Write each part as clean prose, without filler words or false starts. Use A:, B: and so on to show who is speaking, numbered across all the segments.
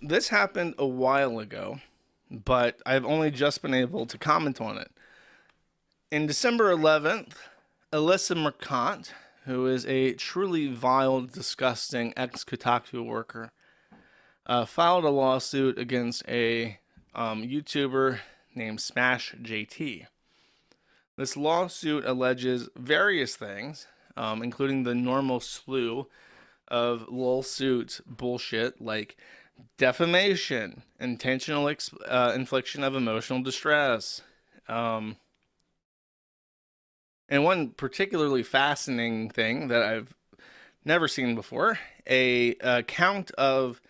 A: This happened a while ago, but I've only just been able to comment on it. In December 11th, Alyssa Mercante, who is a truly vile, disgusting ex-Kotaku worker, filed a lawsuit against a YouTuber named SmashJT. This lawsuit alleges various things, including the normal slew of lawsuit bullshit like defamation, intentional infliction of emotional distress. And one particularly fascinating thing that I've never seen before, a count of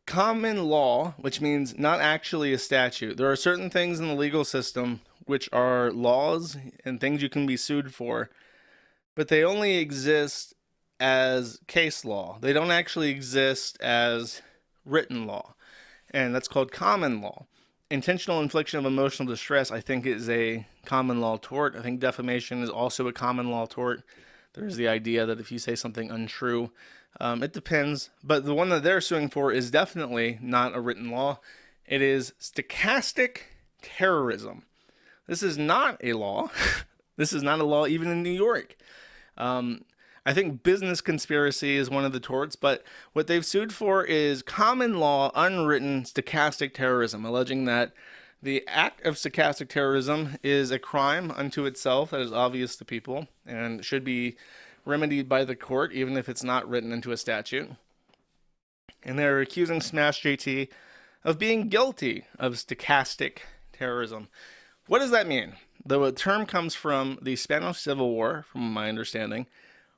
A: common law, which means not actually a statute. There are certain things in the legal system which are laws and things you can be sued for, but they only exist as case law. They don't actually exist as written law, and that's called common law. Intentional infliction of emotional distress, I think, is a common law tort. I think defamation is also a common law tort. There's the idea that if you say something untrue, it depends. But the one that they're suing for is definitely not a written law. It is stochastic terrorism. This is not a law. This is not a law even in New York. I think business conspiracy is one of the torts, but what they've sued for is common law, unwritten stochastic terrorism, alleging that the act of stochastic terrorism is a crime unto itself that is obvious to people and should be remedied by the court, even if it's not written into a statute. And they're accusing SmashJT of being guilty of stochastic terrorism. What does that mean? The term comes from the Spanish Civil War, from my understanding,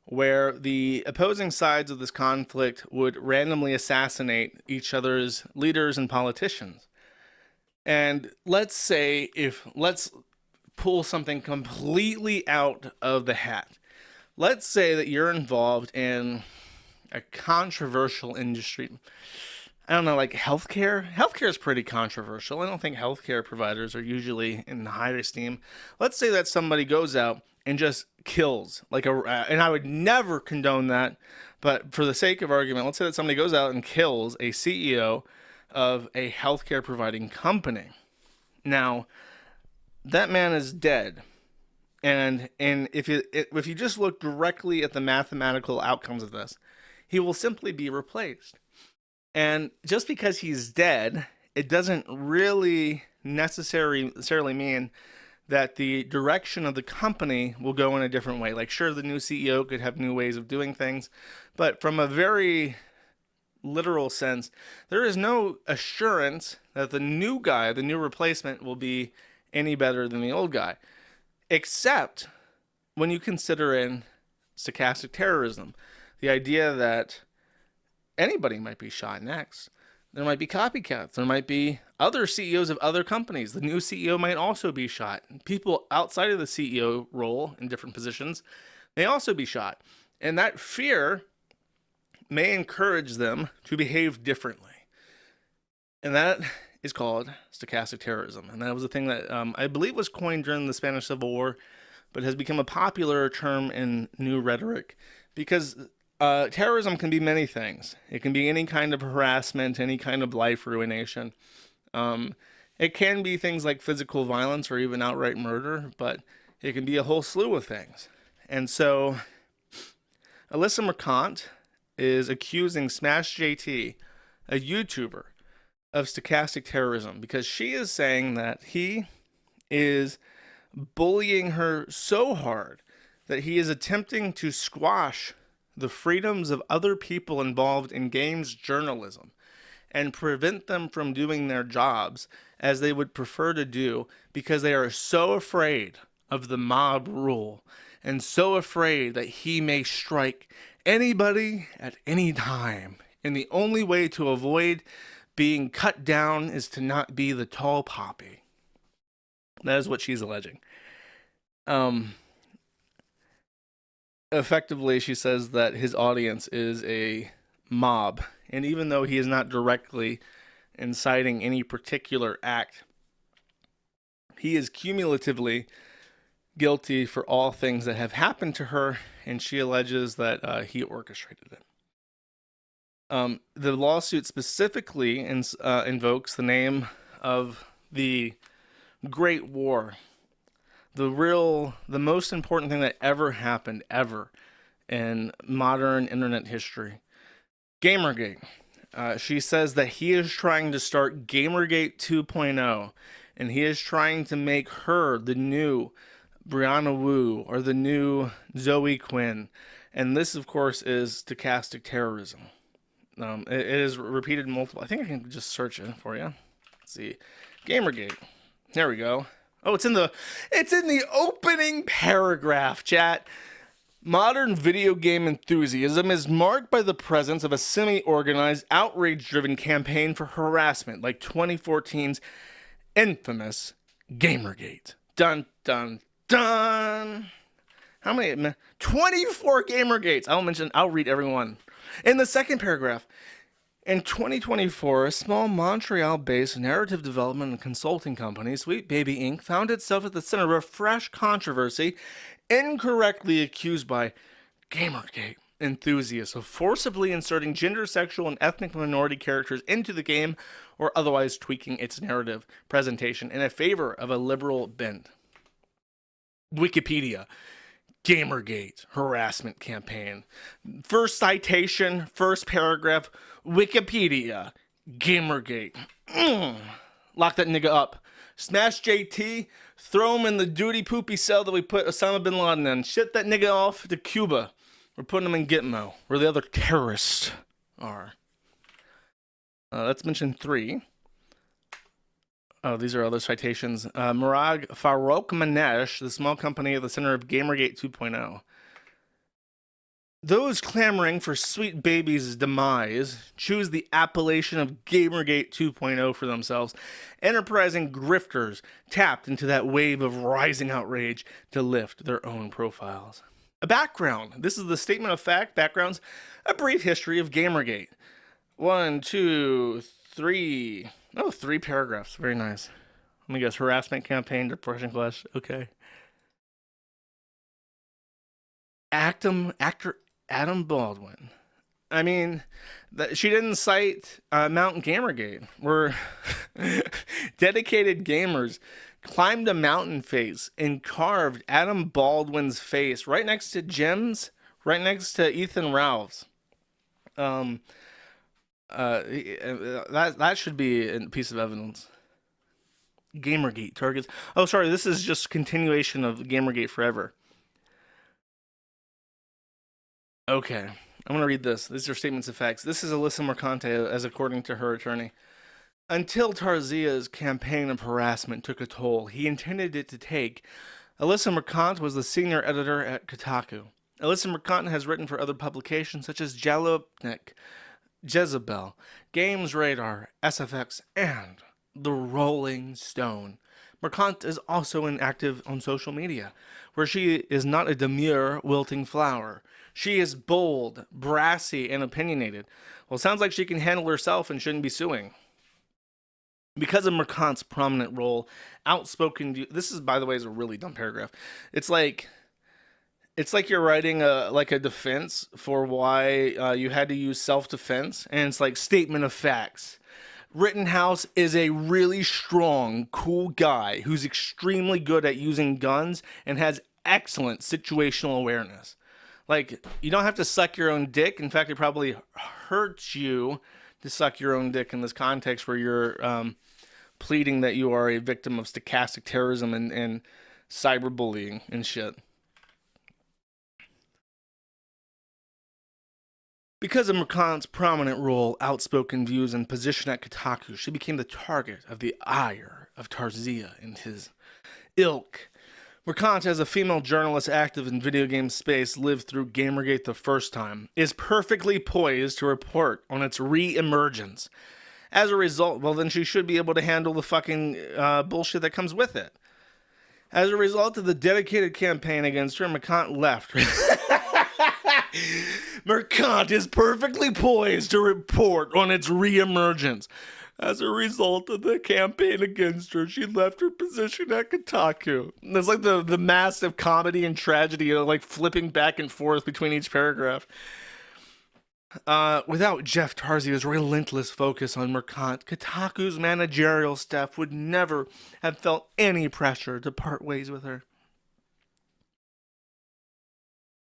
A: where the opposing sides of this conflict would randomly assassinate each other's leaders and politicians. And let's pull something completely out of the hat. Let's say that you're involved in a controversial industry. I don't know, like healthcare. Healthcare is pretty controversial. I don't think healthcare providers are usually in high esteem. Let's say that somebody goes out and just kills and I would never condone that, but for the sake of argument, let's say that somebody goes out and kills a CEO of a healthcare providing company. Now, that man is dead, and if you just look directly at the mathematical outcomes of this, he will simply be replaced. And just because he's dead, it doesn't really necessarily mean that the direction of the company will go in a different way. Like, sure, the new CEO could have new ways of doing things, but from a very literal sense, there is no assurance that the new guy, the new replacement, will be any better than the old guy, except when you consider in stochastic terrorism, the idea that anybody might be shot next. There might be copycats. There might be other CEOs of other companies. The new CEO might also be shot. People outside of the CEO role in different positions may also be shot. And that fear may encourage them to behave differently. And that is called stochastic terrorism. And that was a thing that I believe was coined during the Spanish Civil War, but has become a popular term in new rhetoric because terrorism can be many things. It can be any kind of harassment, any kind of life ruination. It can be things like physical violence or even outright murder, but it can be a whole slew of things. And so Alyssa Mercante is accusing SmashJT, a YouTuber, of stochastic terrorism because she is saying that he is bullying her so hard that he is attempting to squash the freedoms of other people involved in games journalism and prevent them from doing their jobs as they would prefer to do because they are so afraid of the mob rule and so afraid that he may strike anybody at any time. And the only way to avoid being cut down is to not be the tall poppy. That is what she's alleging. Effectively, she says that his audience is a mob. And even though he is not directly inciting any particular act, he is cumulatively guilty for all things that have happened to her, and she alleges that he orchestrated it. The lawsuit specifically invokes the name of the Great War, the most important thing that ever happened, ever, in modern internet history. Gamergate. She says that he is trying to start Gamergate 2.0, and he is trying to make her the new Brianna Wu or the new Zoe Quinn. And this, of course, is stochastic terrorism. It is repeated multiple. I think I can just search it for you. Let's see. Gamergate. There we go. Oh, it's in the opening paragraph, chat. Modern video game enthusiasm is marked by the presence of a semi-organized, outrage-driven campaign for harassment, like 2014's infamous Gamergate. Dun, dun, dun. How many? 24 Gamergates. I'll read everyone. In the second paragraph, in 2024, a small Montreal-based narrative development and consulting company, Sweet Baby Inc., found itself at the center of a fresh controversy, incorrectly accused by Gamergate enthusiasts of forcibly inserting gender, sexual, and ethnic minority characters into the game or otherwise tweaking its narrative presentation in a favor of a liberal bent. Wikipedia. Gamergate harassment campaign. First citation, first paragraph, Wikipedia. Gamergate. Lock that nigga up. SmashJT, throw him in the duty poopy cell that we put Osama bin Laden in. Ship that nigga off to Cuba. We're putting him in Gitmo, where the other terrorists are. Let's mention 3. Oh, these are other citations. Murag Farouk Manesh, the small company at the center of Gamergate 2.0. Those clamoring for Sweet Baby's demise choose the appellation of Gamergate 2.0 for themselves. Enterprising grifters tapped into that wave of rising outrage to lift their own profiles. A background. This is the statement of fact. Backgrounds. A brief history of Gamergate. 1, 2, 3. Oh, 3 paragraphs. Very nice. Let me guess. Harassment campaign, depression clash. Okay. Actor Adam Baldwin. I mean, she didn't cite Mount Gamergate, where dedicated gamers climbed a mountain face and carved Adam Baldwin's face right next to Jim's, right next to Ethan Ralph's. That should be a piece of evidence. Gamergate targets. Oh, sorry. This is just continuation of Gamergate forever. Okay. I'm going to read this. These are statements of facts. This is Alyssa Mercante, as according to her attorney. Until Tarzia's campaign of harassment took a toll he intended it to take, Alyssa Mercante was the senior editor at Kotaku. Alyssa Mercante has written for other publications such as Jalopnik, Jezebel, Games Radar, SFX, and The Rolling Stone. Mercante is also active on social media, where she is not a demure, wilting flower. She is bold, brassy, and opinionated. Well, it sounds like she can handle herself and shouldn't be suing. Because of Mercante's prominent role, outspoken... This is, by the way, is a really dumb paragraph. It's like you're writing a defense for why you had to use self-defense, and it's like statement of facts. Rittenhouse is a really strong, cool guy who's extremely good at using guns and has excellent situational awareness. Like, you don't have to suck your own dick. In fact, it probably hurts you to suck your own dick in this context where you're pleading that you are a victim of stochastic terrorism and cyberbullying and shit. Because of Mercante's prominent role, outspoken views, and position at Kotaku, she became the target of the ire of Tarzia and his ilk. Mercante, as a female journalist active in video game space, lived through Gamergate the first time, is perfectly poised to report on its re-emergence. As a result, well, then she should be able to handle the fucking bullshit that comes with it. As a result of the dedicated campaign against her, Mercante left. Mercante is perfectly poised to report on its re-emergence. As a result of the campaign against her, she left her position at Kotaku. It's like the massive comedy and tragedy, like flipping back and forth between each paragraph. Without Jeff Tarzio's relentless focus on Mercante, Kotaku's managerial staff would never have felt any pressure to part ways with her.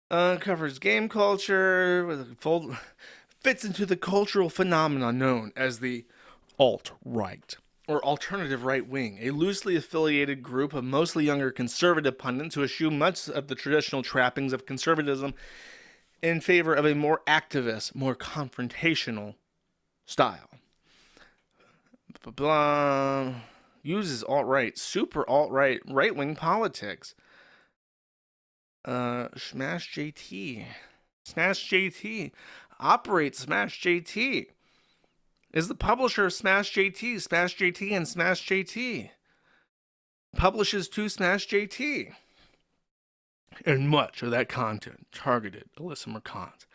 A: Covers game culture, fits into the cultural phenomenon known as the alt-right, or alternative right wing, a loosely affiliated group of mostly younger conservative pundits who eschew much of the traditional trappings of conservatism in favor of a more activist, more confrontational style. Blah, uses alt-right, super alt-right, right-wing politics. SmashJT. SmashJT. Operates SmashJT. Is the publisher of SmashJT, SmashJT, and SmashJT. Publishes to SmashJT. And much of that content targeted Alyssa Mercante.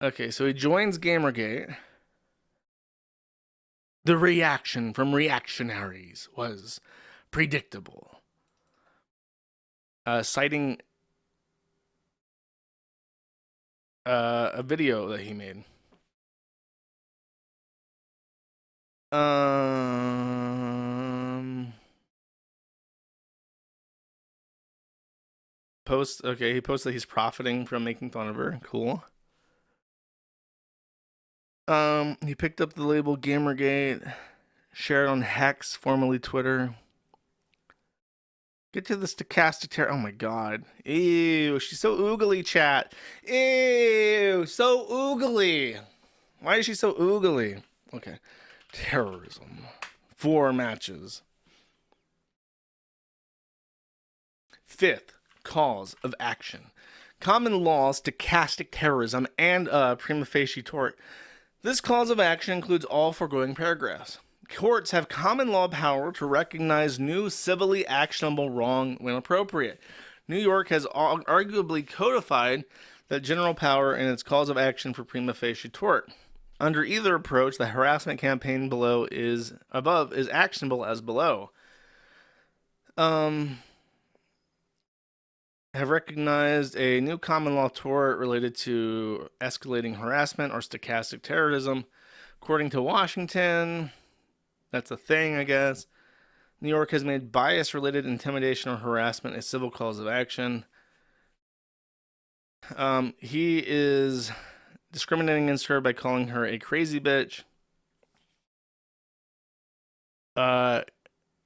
A: Okay, so he joins Gamergate. The reaction from reactionaries was predictable. Citing a video that he made. He posts that he's profiting from making fun of her. Cool. He picked up the label Gamergate, shared on Hex, formerly Twitter. Get to the stochastic terror. Oh my god. Ew, she's so oogly, chat. Ew, so oogly. Why is she so oogly? Okay. Terrorism. 4 matches. 5th cause of action. Common law, stochastic terrorism, and prima facie tort. This cause of action includes all foregoing paragraphs. Courts have common law power to recognize new civilly actionable wrong when appropriate. New York has arguably codified that general power in its cause of action for prima facie tort. Under either approach, the harassment campaign below is actionable as below. Have recognized a new common law tort related to escalating harassment or stochastic terrorism. According to Washington, that's a thing, I guess. New York has made bias-related intimidation or harassment a civil cause of action. He is discriminating against her by calling her a crazy bitch.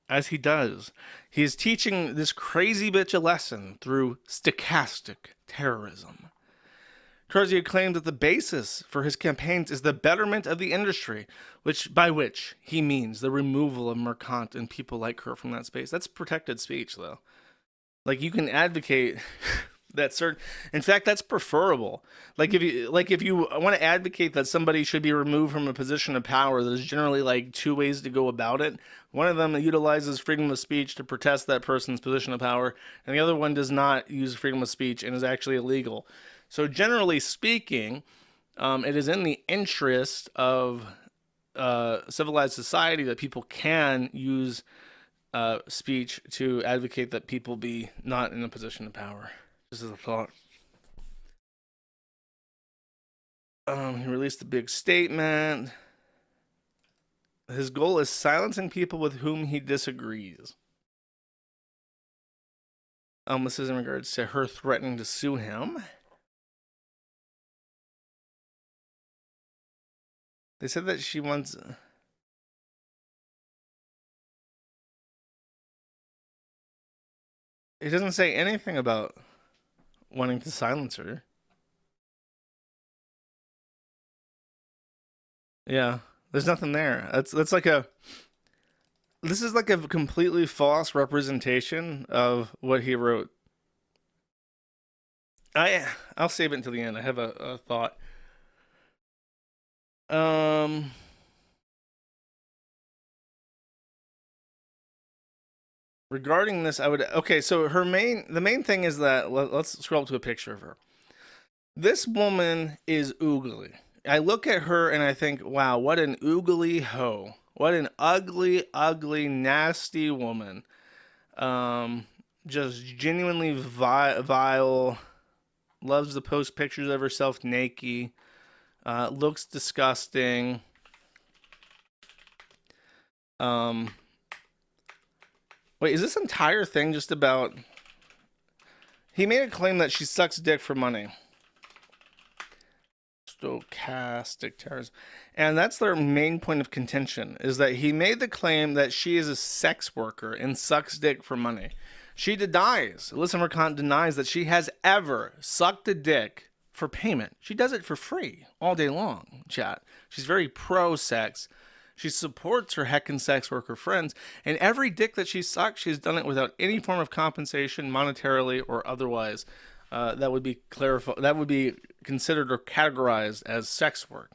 A: As he does. He is teaching this crazy bitch a lesson through stochastic terrorism. Tarzio claimed that the basis for his campaigns is the betterment of the industry, by which he means the removal of Mercante and people like her from that space. That's protected speech, though. Like, you can advocate that certain. In fact, that's preferable. Like if you want to advocate that somebody should be removed from a position of power, there's generally like 2 ways to go about it. One of them utilizes freedom of speech to protest that person's position of power, and the other one does not use freedom of speech and is actually illegal. So generally speaking, it is in the interest of civilized society that people can use speech to advocate that people be not in a position of power. Just as a thought. He released a big statement. His goal is silencing people with whom he disagrees. This is in regards to her threatening to sue him. They said that she wants. It doesn't say anything about wanting to silence her. Yeah, there's nothing there. That's like a. This is like a completely false representation of what he wrote. I'll save it until the end. I have a thought. Regarding this, I would so the main thing is that let's scroll to a picture of her. This woman is oogly. I look at her and I think, wow, what an oogly hoe. What an ugly, ugly, nasty woman. Just genuinely vile. Loves to post pictures of herself naked. Looks disgusting. Wait, is this entire thing just about... He made a claim that she sucks dick for money. Stochastic terrorism. And that's their main point of contention, is that he made the claim that she is a sex worker and sucks dick for money. She denies, Alyssa Mercante denies that she has ever sucked a dick for payment. She does it for free all day long, chat. She's very pro-sex. She supports her heckin' sex worker friends, and every dick that she sucked, she's done it without any form of compensation, monetarily or otherwise. That would be clarified. That would be considered or categorized as sex work.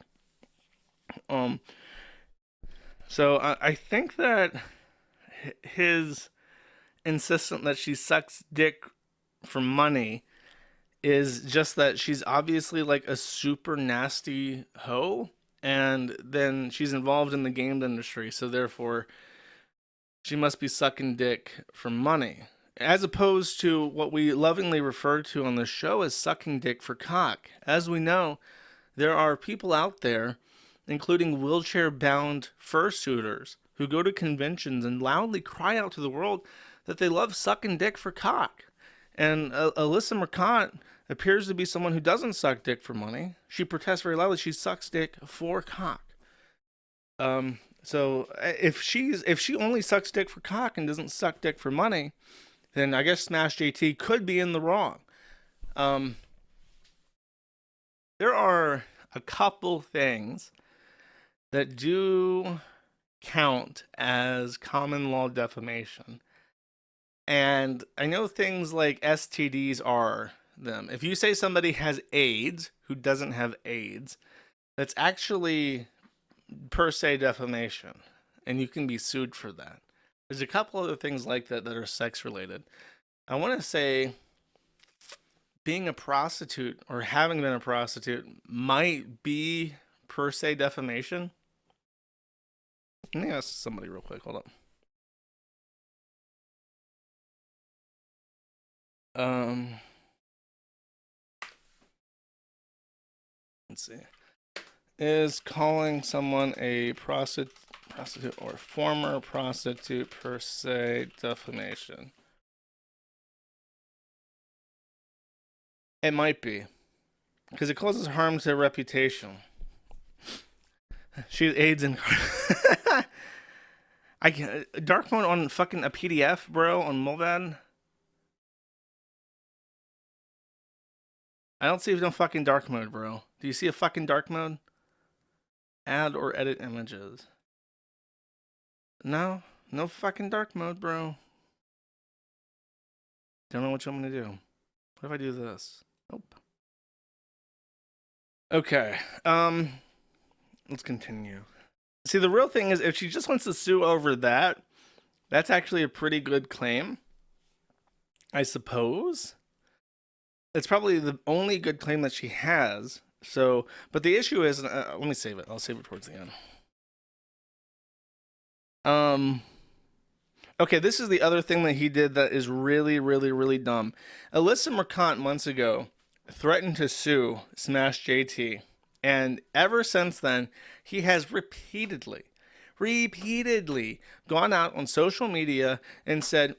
A: So I think that his insistence that she sucks dick for money is just that she's obviously like a super nasty hoe. And then she's involved in the game industry, so therefore she must be sucking dick for money. As opposed to what we lovingly refer to on the show as sucking dick for cock. As we know, there are people out there, including wheelchair-bound fursuiters, who go to conventions and loudly cry out to the world that they love sucking dick for cock. And Alyssa Mercante appears to be someone who doesn't suck dick for money. She protests very loudly. She sucks dick for cock. So if she only sucks dick for cock and doesn't suck dick for money, then I guess SmashJT could be in the wrong. There are a couple things that do count as common law defamation. And I know things like STDs are them. If you say somebody has AIDS who doesn't have AIDS, that's actually per se defamation, and you can be sued for that. There's a couple other things like that that are sex related. I want to say being a prostitute or having been a prostitute might be per se defamation. Let me ask somebody real quick. Hold up. Let's see. Is calling someone a prostitute or former prostitute per se defamation? It might be, because it causes harm to their reputation. She has AIDS and I can't, dark mode on fucking a PDF, bro, on Mulvad. I don't see no fucking dark mode, bro. Do you see a fucking dark mode? Add or edit images. No fucking dark mode, bro. Don't know what you want me to do. What if I do this? Nope. Okay. Let's continue. See, the real thing is, if she just wants to sue over that, that's actually a pretty good claim, I suppose. It's probably the only good claim that she has. So, but the issue is, let me save it. I'll save it towards the end. Okay, this is the other thing that he did that is really, really, really dumb. Alyssa Mercante months ago threatened to sue SmashJT. And ever since then, he has repeatedly gone out on social media and said,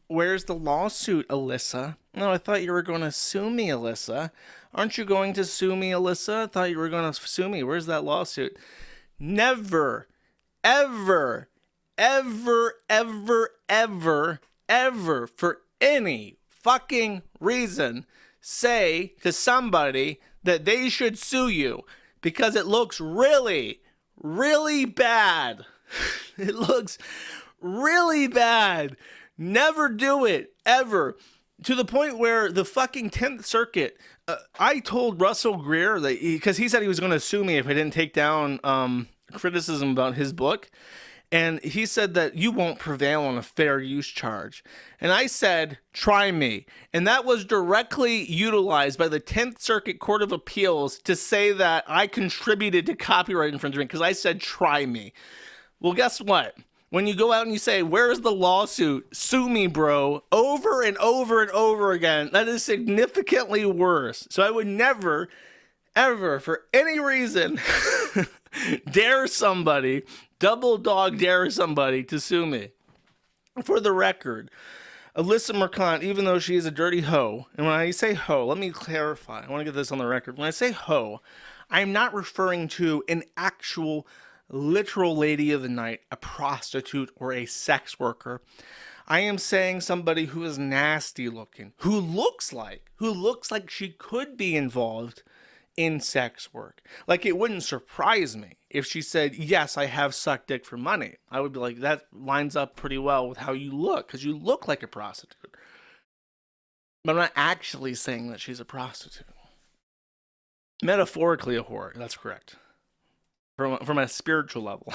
A: where's the lawsuit, Alyssa? No, I thought you were going to sue me, Alyssa. Aren't you going to sue me, Alyssa? I thought you were going to sue me. Where's that lawsuit? Never, ever, ever, ever, ever, ever, for any fucking reason, say to somebody that they should sue you, because it looks really, really bad. It looks really bad. Never do it, ever. To the point where the fucking 10th Circuit, I told Russell Greer, that because he said he was going to sue me if I didn't take down criticism about his book. And he said that you won't prevail on a fair use charge. And I said, try me. And that was directly utilized by the 10th Circuit Court of Appeals to say that I contributed to copyright infringement because I said, try me. Well, guess what? When you go out and you say, where's the lawsuit? Sue me, bro. Over and over and over again. That is significantly worse. So I would never, ever, for any reason, dare somebody, double dog dare somebody to sue me. For the record, Alyssa Mercante, even though she is a dirty hoe, and when I say hoe, let me clarify. I want to get this on the record. When I say hoe, I'm not referring to an actual, literal lady of the night, a prostitute, or a sex worker. I am saying somebody who is nasty looking, who looks like she could be involved in sex work. Like, it wouldn't surprise me if she said, yes, I have sucked dick for money. I would be like, that lines up pretty well with how you look, because you look like a prostitute. But I'm not actually saying that she's a prostitute. Metaphorically a whore, that's correct. From a spiritual level.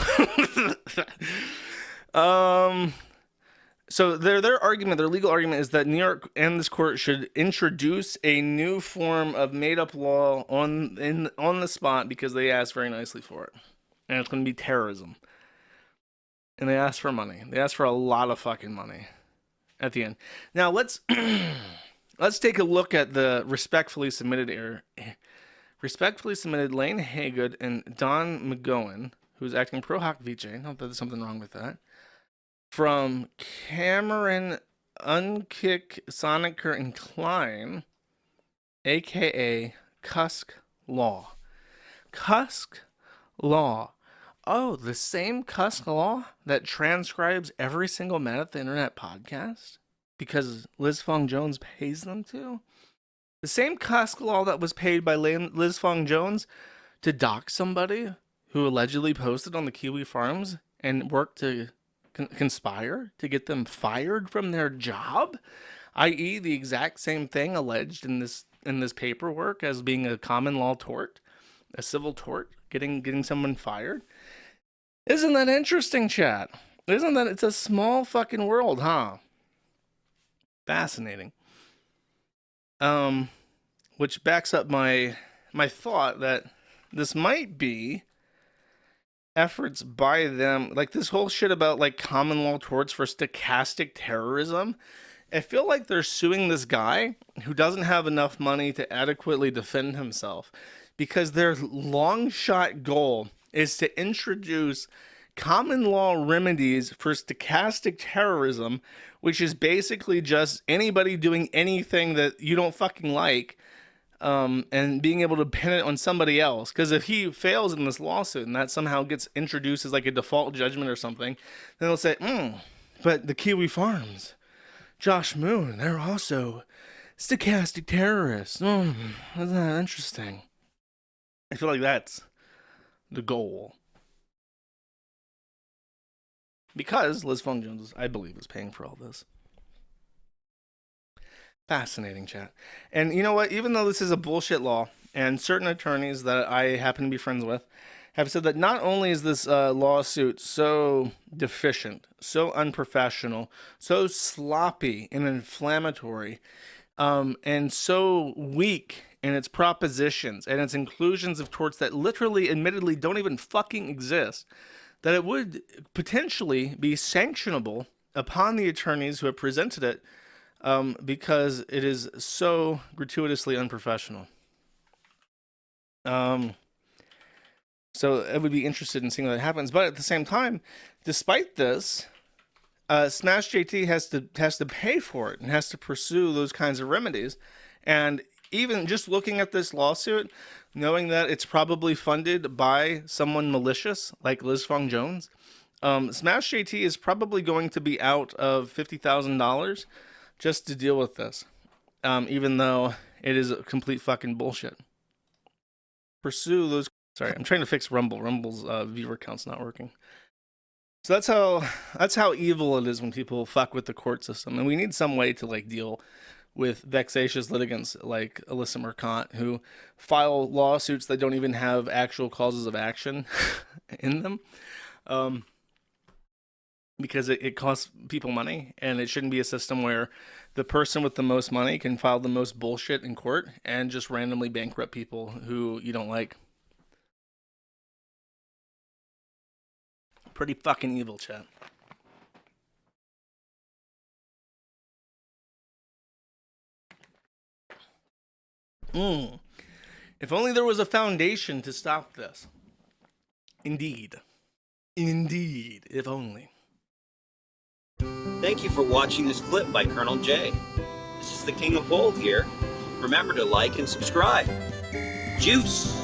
A: So their argument, their legal argument, is that New York and this court should introduce a new form of made-up law on the spot because they asked very nicely for it, and it's going to be terrorism. And they asked for money. They asked for a lot of fucking money at the end. Now let's take a look at the respectfully submitted Lane Haygood and Don McGowan, who's acting pro hoc VJ. Not that there's something wrong with that. From Cameron Unkick Soniker and Klein, aka Cusk Law. Cusk Law. Oh, the same Cusk Law that transcribes every single Minute the Internet podcast because Liz Fong Jones pays them to? The same Cusk Law that was paid by Liz Fong Jones to dox somebody who allegedly posted on the Kiwi Farms and worked to conspire to get them fired from their job, i.e. the exact same thing alleged in this paperwork as being a common law tort, a civil tort, getting someone fired. Isn't that interesting, chat? Isn't that, it's a small fucking world, huh? Fascinating. Which backs up my thought that this might be efforts by them, like this whole shit about like common law torts for stochastic terrorism. I feel like they're suing this guy who doesn't have enough money to adequately defend himself because their long shot goal is to introduce common law remedies for stochastic terrorism, which is basically just anybody doing anything that you don't fucking like, and being able to pin it on somebody else. Because if he fails in this lawsuit and that somehow gets introduced as like a default judgment or something, then they'll say, but the Kiwi Farms, Josh Moon, they're also stochastic terrorists. Isn't that interesting? I feel like that's the goal. Because Liz Fong Jones, I believe, is paying for all this. Fascinating, chat. And you know what? Even though this is a bullshit law, and certain attorneys that I happen to be friends with have said that not only is this lawsuit so deficient, so unprofessional, so sloppy and inflammatory, and so weak in its propositions and its inclusions of torts that literally, admittedly, don't even fucking exist, that it would potentially be sanctionable upon the attorneys who have presented it, because it is so gratuitously unprofessional. So I would be interested in seeing how that happens. But at the same time, despite this, SmashJT has to pay for it and has to pursue those kinds of remedies. And even just looking at this lawsuit, knowing that it's probably funded by someone malicious like Liz Fong Jones, SmashJT is probably going to be out of $50,000 just to deal with this, even though it is a complete fucking bullshit. Pursue those. Sorry, I'm trying to fix Rumble. Rumble's viewer count's not working. So that's how evil it is when people fuck with the court system, and we need some way to like deal with vexatious litigants like Alyssa Mercante who file lawsuits that don't even have actual causes of action in them. Because it costs people money, and it shouldn't be a system where the person with the most money can file the most bullshit in court and just randomly bankrupt people who you don't like. Pretty fucking evil, chat. If only there was a foundation to stop this. Indeed. Indeed, if only.
B: Thank you for watching this clip by Colonel J. This is the King of Bold here. Remember to like and subscribe. Juice!